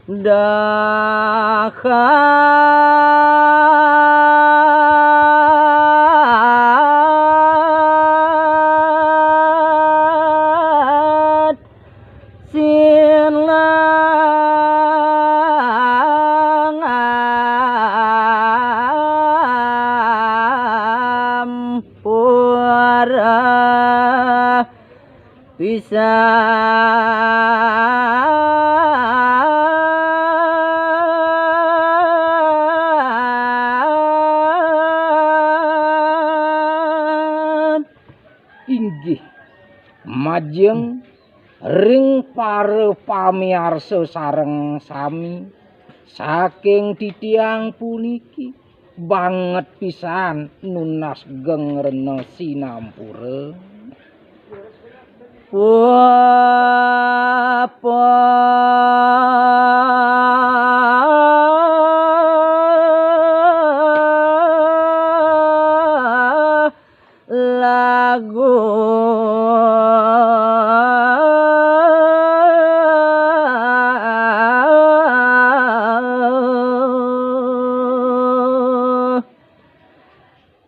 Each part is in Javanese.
dahat silang ampura pisan inggih majeng ring para pamiarsa sareng sami saking titiang puniki banget pisan nunas gengrena sinampura apa lagu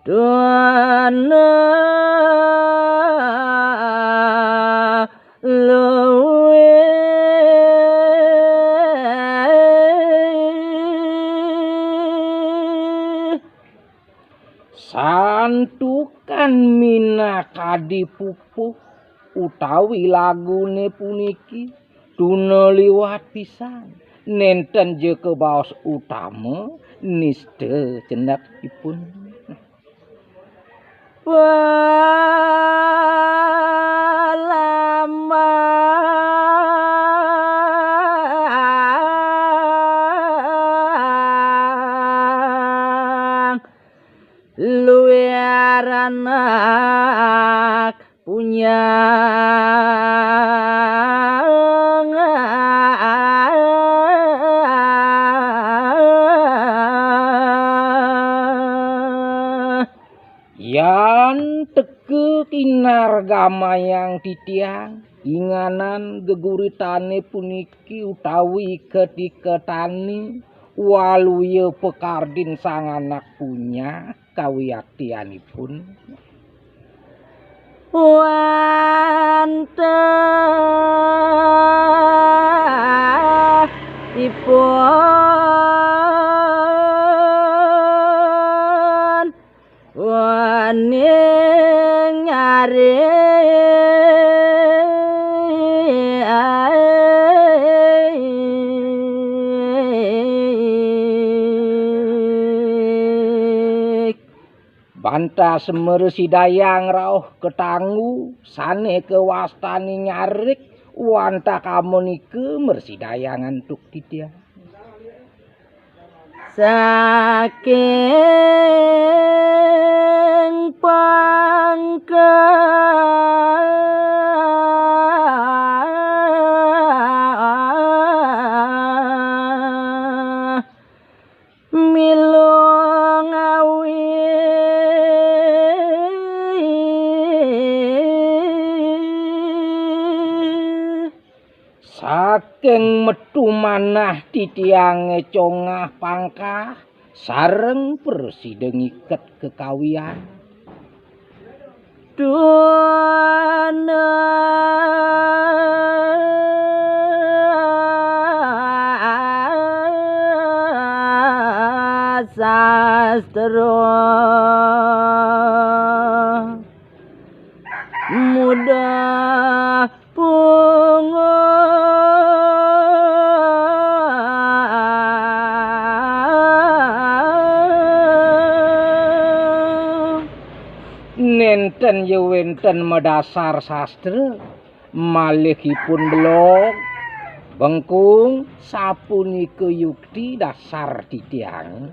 Duana luwe santukan minakadi pupuh utawi lagune puniki tuna liwat pisan nenten je kebaos utama niste cenakipun Palamang luar anak punya yan teke kinargama yang titiang inganan geguritane puniki utawi ketiketani waluya pekardin sang anak punya kawiyaktianipun wantah ipun wani nyari bantah semersi dayang rauh ketanggu sane kewastani nyarik wantah kamonike mersi dayangan tuk titia saking pangka milung awi saking metu manah titiange congah pangkah sareng persideng iket kekawian Duana sastra muda pungo nenten yewenten medasar sastra malihipun blog bengkung sapunika yukti dasar titiang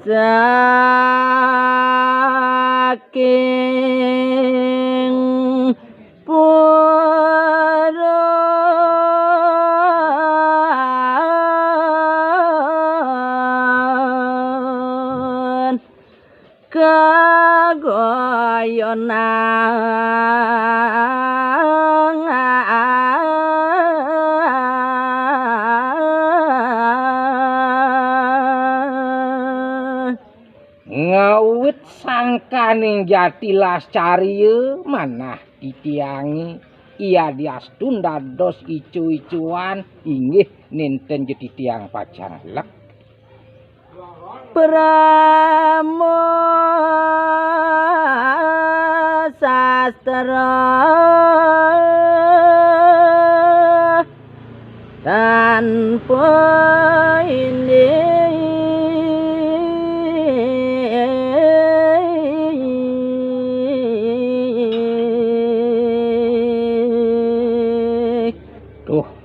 saking puron kagoyonan awit sangkaning Jatilas Cariya manah ditiangi iya diastun dados icu-icuan inggih ninten jadi tiang pajang lek Pramo sastra tanpa ini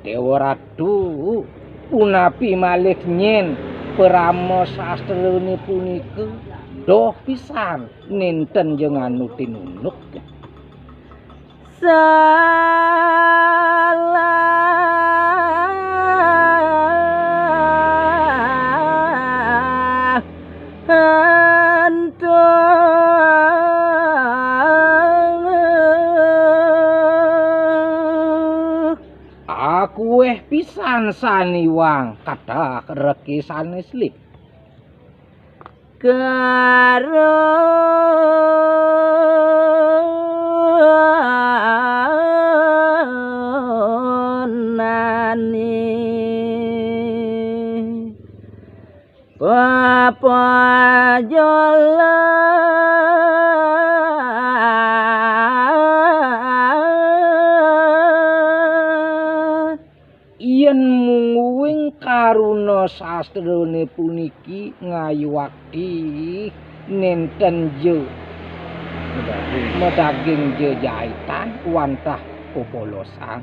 Dewa Ratu punapi malih nyen Pramo sastrane punika doh pisan ninten jengan nutinunuk salah aku pisan saniwang kathah reki sanes lip karo nani papa jola yen munguing karuna sastrane puniki ngayuwakti ninten je medaging je jaitan wantah popolosan